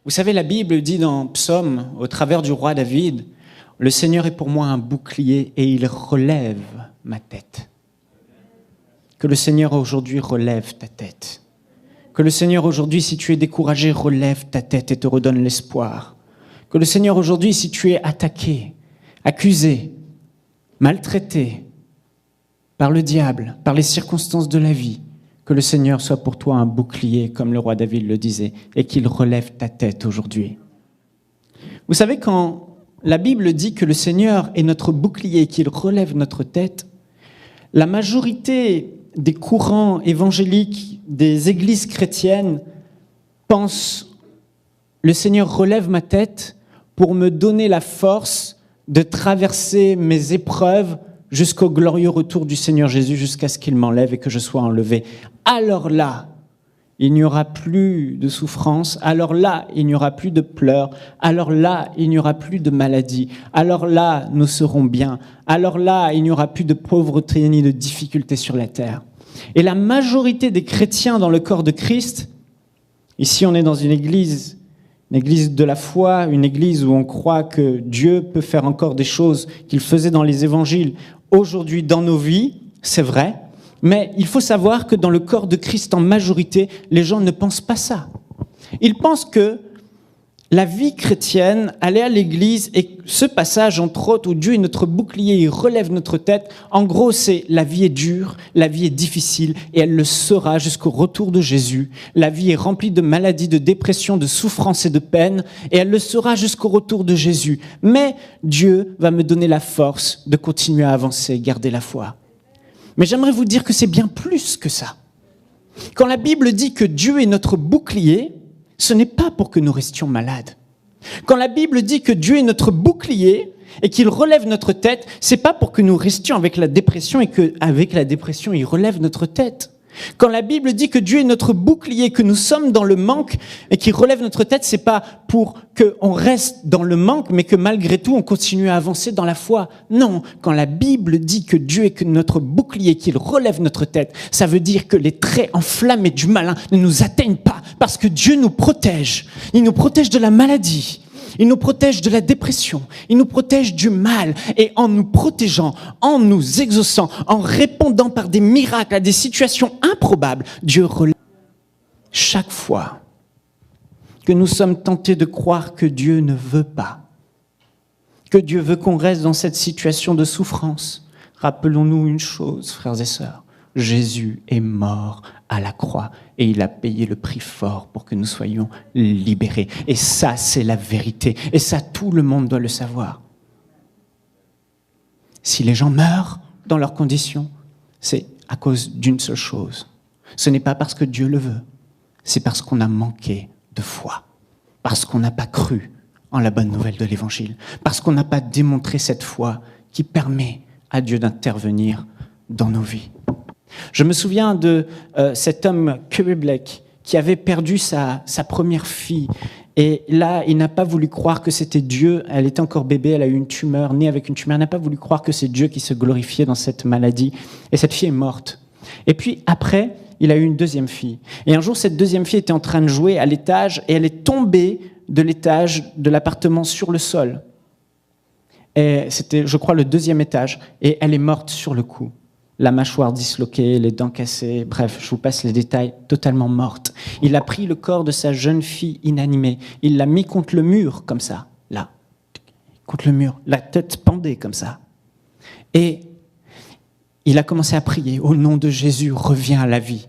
Vous savez, la Bible dit dans Psaume, au travers du roi David, « Le Seigneur est pour moi un bouclier et il relève ma tête. » Que le Seigneur aujourd'hui relève ta tête. Que le Seigneur aujourd'hui, si tu es découragé, relève ta tête et te redonne l'espoir. Que le Seigneur aujourd'hui, si tu es attaqué, accusé, maltraité par le diable, par les circonstances de la vie, que le Seigneur soit pour toi un bouclier, comme le roi David le disait, et qu'il relève ta tête aujourd'hui. Vous savez, quand la Bible dit que le Seigneur est notre bouclier et qu'il relève notre tête, la majorité des courants évangéliques, des églises chrétiennes pensent « Le Seigneur relève ma tête pour me donner la force de traverser mes épreuves jusqu'au glorieux retour du Seigneur Jésus, jusqu'à ce qu'il m'enlève et que je sois enlevé. » Alors là, il n'y aura plus de souffrance, alors là, il n'y aura plus de pleurs, alors là, il n'y aura plus de maladie, alors là, nous serons bien, alors là, il n'y aura plus de pauvreté ni de difficultés sur la terre. Et la majorité des chrétiens dans le corps de Christ, ici on est dans une église de la foi, une église où on croit que Dieu peut faire encore des choses qu'il faisait dans les évangiles aujourd'hui dans nos vies, c'est vrai. Mais il faut savoir que dans le corps de Christ, en majorité, les gens ne pensent pas ça. Ils pensent que la vie chrétienne, aller à l'église, et ce passage, entre autres, où Dieu est notre bouclier, il relève notre tête, en gros, c'est la vie est dure, la vie est difficile, et elle le sera jusqu'au retour de Jésus. La vie est remplie de maladies, de dépression, de souffrance et de peine, et elle le sera jusqu'au retour de Jésus. Mais Dieu va me donner la force de continuer à avancer, garder la foi. Mais j'aimerais vous dire que c'est bien plus que ça. Quand la Bible dit que Dieu est notre bouclier, ce n'est pas pour que nous restions malades. Quand la Bible dit que Dieu est notre bouclier et qu'il relève notre tête, c'est pas pour que nous restions avec la dépression et qu'avec la dépression, il relève notre tête. Quand la Bible dit que Dieu est notre bouclier, que nous sommes dans le manque et qu'il relève notre tête, c'est pas pour qu'on reste dans le manque, mais que malgré tout, on continue à avancer dans la foi. Non, quand la Bible dit que Dieu est notre bouclier, qu'il relève notre tête, ça veut dire que les traits enflammés du malin ne nous atteignent pas, parce que Dieu nous protège. Il nous protège de la maladie. Il nous protège de la dépression, il nous protège du mal, et en nous protégeant, en nous exauçant, en répondant par des miracles à des situations improbables, Dieu relève. Chaque fois que nous sommes tentés de croire que Dieu ne veut pas, que Dieu veut qu'on reste dans cette situation de souffrance, rappelons-nous une chose, frères et sœurs, Jésus est mort à la croix et il a payé le prix fort pour que nous soyons libérés. Et ça, c'est la vérité. Et ça, tout le monde doit le savoir. Si les gens meurent dans leurs conditions, c'est à cause d'une seule chose. Ce n'est pas parce que Dieu le veut, c'est parce qu'on a manqué de foi, parce qu'on n'a pas cru en la bonne nouvelle de l'Évangile, parce qu'on n'a pas démontré cette foi qui permet à Dieu d'intervenir dans nos vies. Je me souviens de cet homme, Curry Blake, qui avait perdu sa première fille. Et là, il n'a pas voulu croire que c'était Dieu. Elle était encore bébé, elle a eu une tumeur, née avec une tumeur. Il n'a pas voulu croire que c'est Dieu qui se glorifiait dans cette maladie. Et cette fille est morte. Et puis après, il a eu une deuxième fille. Et un jour, cette deuxième fille était en train de jouer à l'étage et elle est tombée de l'étage de l'appartement sur le sol. Et c'était, je crois, le deuxième étage. Et elle est morte sur le coup. La mâchoire disloquée, les dents cassées, bref, je vous passe les détails, totalement morte. Il a pris le corps de sa jeune fille inanimée, il l'a mis contre le mur, comme ça, là, contre le mur, la tête pendée comme ça. Et il a commencé à prier, au nom de Jésus, reviens à la vie.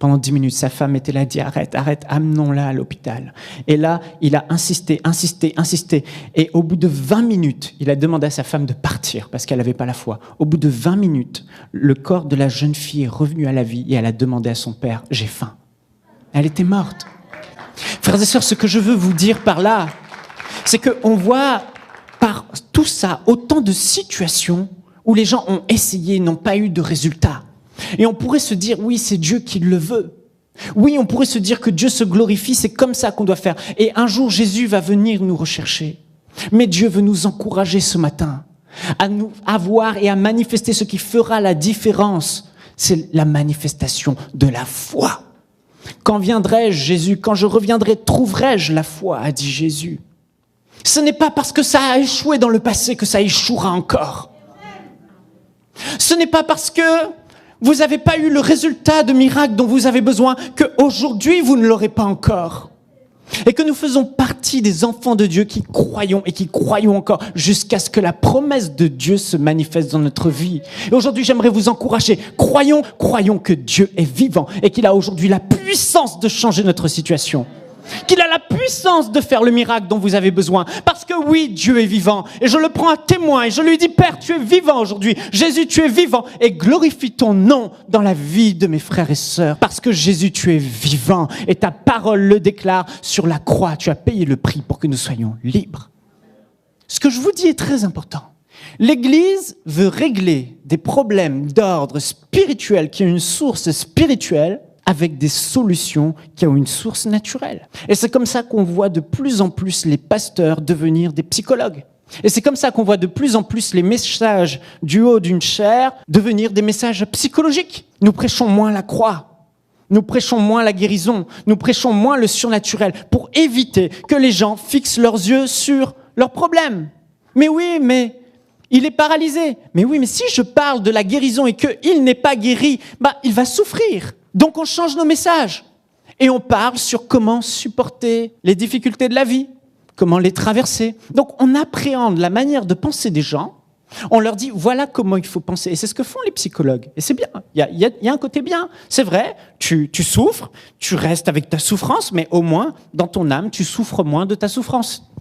Pendant 10 minutes, sa femme était là, dit arrête, amenons-la à l'hôpital. Et là, il a insisté. Et au bout de 20 minutes, il a demandé à sa femme de partir parce qu'elle n'avait pas la foi. Au bout de 20 minutes, le corps de la jeune fille est revenu à la vie et elle a demandé à son père, j'ai faim. Elle était morte. Frères et sœurs, ce que je veux vous dire par là, c'est qu'on voit par tout ça autant de situations où les gens ont essayé, n'ont pas eu de résultat. Et on pourrait se dire, oui, c'est Dieu qui le veut. Oui, on pourrait se dire que Dieu se glorifie, c'est comme ça qu'on doit faire. Et un jour, Jésus va venir nous rechercher. Mais Dieu veut nous encourager ce matin à nous avoir et à manifester ce qui fera la différence. C'est la manifestation de la foi. Quand viendrai-je, Jésus? Quand je reviendrai, trouverai-je la foi? A dit Jésus. Ce n'est pas parce que ça a échoué dans le passé que ça échouera encore. Ce n'est pas parce que vous n'avez pas eu le résultat de miracle dont vous avez besoin qu'aujourd'hui vous ne l'aurez pas encore. Et que nous faisons partie des enfants de Dieu qui croyons et qui croyons encore jusqu'à ce que la promesse de Dieu se manifeste dans notre vie. Et aujourd'hui, j'aimerais vous encourager. Croyons que Dieu est vivant et qu'il a aujourd'hui la puissance de changer notre situation. Qu'il a la puissance de faire le miracle dont vous avez besoin. Parce que oui, Dieu est vivant. Et je le prends à témoin et je lui dis, Père, tu es vivant aujourd'hui. Jésus, tu es vivant. Et glorifie ton nom dans la vie de mes frères et sœurs. Parce que Jésus, tu es vivant. Et ta parole le déclare sur la croix. Tu as payé le prix pour que nous soyons libres. Ce que je vous dis est très important. L'Église veut régler des problèmes d'ordre spirituel qui ont une source spirituelle avec des solutions qui ont une source naturelle. Et c'est comme ça qu'on voit de plus en plus les pasteurs devenir des psychologues. Et c'est comme ça qu'on voit de plus en plus les messages du haut d'une chaire devenir des messages psychologiques. Nous prêchons moins la croix. Nous prêchons moins la guérison. Nous prêchons moins le surnaturel pour éviter que les gens fixent leurs yeux sur leurs problèmes. Mais oui, mais il est paralysé. Mais oui, mais si je parle de la guérison et qu'il n'est pas guéri, il va souffrir. Donc on change nos messages et on parle sur comment supporter les difficultés de la vie, comment les traverser. Donc on appréhende la manière de penser des gens, on leur dit voilà comment il faut penser. Et c'est ce que font les psychologues. Et c'est bien, il y a un côté bien. C'est vrai, tu souffres, tu restes avec ta souffrance, mais au moins dans ton âme, tu souffres moins de ta souffrance.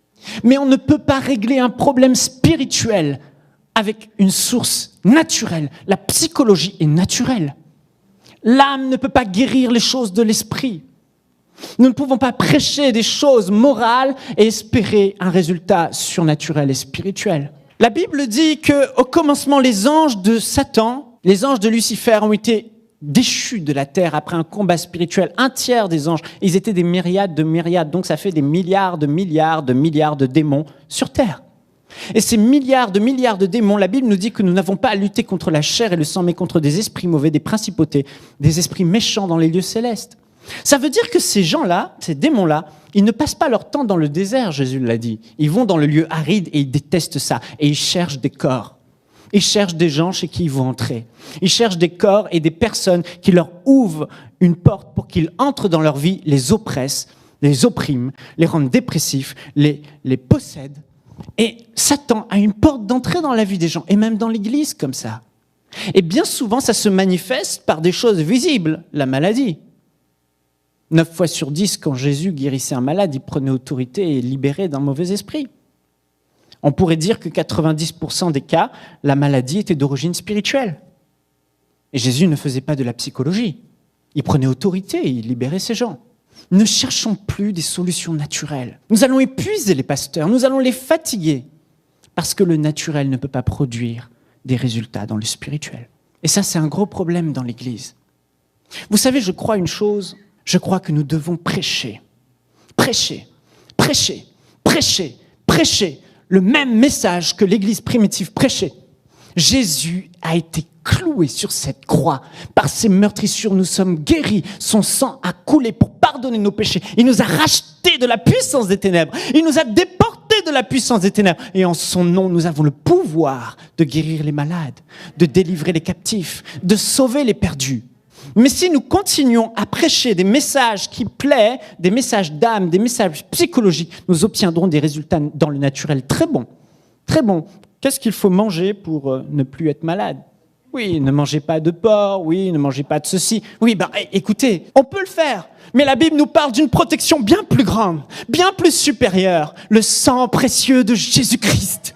Mais on ne peut pas régler un problème spirituel avec une source naturelle. La psychologie est naturelle. L'âme ne peut pas guérir les choses de l'esprit. Nous ne pouvons pas prêcher des choses morales et espérer un résultat surnaturel et spirituel. La Bible dit qu'au commencement, les anges de Satan, les anges de Lucifer ont été déchus de la terre après un combat spirituel. Un tiers des anges, ils étaient des myriades de myriades, donc ça fait des milliards de démons sur terre. Et ces milliards de démons, la Bible nous dit que nous n'avons pas à lutter contre la chair et le sang, mais contre des esprits mauvais, des principautés, des esprits méchants dans les lieux célestes. Ça veut dire que ces gens-là, ces démons-là, ils ne passent pas leur temps dans le désert, Jésus l'a dit. Ils vont dans le lieu aride et ils détestent ça. Et ils cherchent des corps. Ils cherchent des gens chez qui ils vont entrer. Ils cherchent des corps et des personnes qui leur ouvrent une porte pour qu'ils entrent dans leur vie, les oppressent, les oppriment, les rendent dépressifs, les possèdent. Et Satan a une porte d'entrée dans la vie des gens, et même dans l'Église comme ça. Et bien souvent, ça se manifeste par des choses visibles, la maladie. 9 fois sur 10, quand Jésus guérissait un malade, il prenait autorité et libérait d'un mauvais esprit. On pourrait dire que 90% des cas, la maladie était d'origine spirituelle. Et Jésus ne faisait pas de la psychologie. Il prenait autorité et il libérait ces gens. Ne cherchons plus des solutions naturelles. Nous allons épuiser les pasteurs, nous allons les fatiguer, parce que le naturel ne peut pas produire des résultats dans le spirituel. Et ça, c'est un gros problème dans l'Église. Vous savez, je crois une chose, je crois que nous devons prêcher le même message que l'Église primitive prêchait. Jésus a été cloué sur cette croix. Par ses meurtrissures, nous sommes guéris. Son sang a coulé pour pardonner nos péchés. Il nous a rachetés de la puissance des ténèbres. Il nous a déportés de la puissance des ténèbres. Et en son nom, nous avons le pouvoir de guérir les malades, de délivrer les captifs, de sauver les perdus. Mais si nous continuons à prêcher des messages qui plaisent, des messages d'âme, des messages psychologiques, nous obtiendrons des résultats dans le naturel très bons. Très bons. Qu'est-ce qu'il faut manger pour ne plus être malade ? Oui, ne mangez pas de porc, oui, ne mangez pas de ceci. Oui, écoutez, on peut le faire. Mais la Bible nous parle d'une protection bien plus grande, bien plus supérieure. Le sang précieux de Jésus-Christ.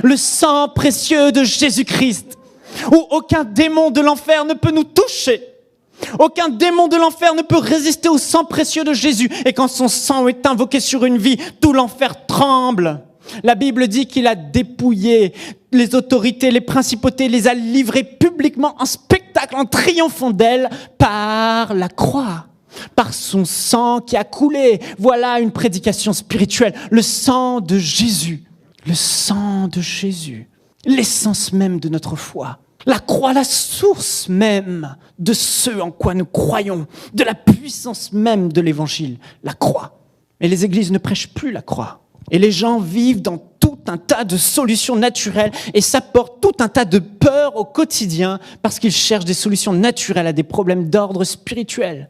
Le sang précieux de Jésus-Christ. Où aucun démon de l'enfer ne peut nous toucher. Aucun démon de l'enfer ne peut résister au sang précieux de Jésus. Et quand son sang est invoqué sur une vie, tout l'enfer tremble. La Bible dit qu'il a dépouillé les autorités, les principautés, les a livrées publiquement en spectacle, en triomphant d'elles par la croix, par son sang qui a coulé. Voilà une prédication spirituelle. Le sang de Jésus, le sang de Jésus, l'essence même de notre foi. La croix, la source même de ce en quoi nous croyons, de la puissance même de l'évangile, la croix. Mais les églises ne prêchent plus la croix. Et les gens vivent dans tout un tas de solutions naturelles et s'apportent tout un tas de peurs au quotidien parce qu'ils cherchent des solutions naturelles à des problèmes d'ordre spirituel.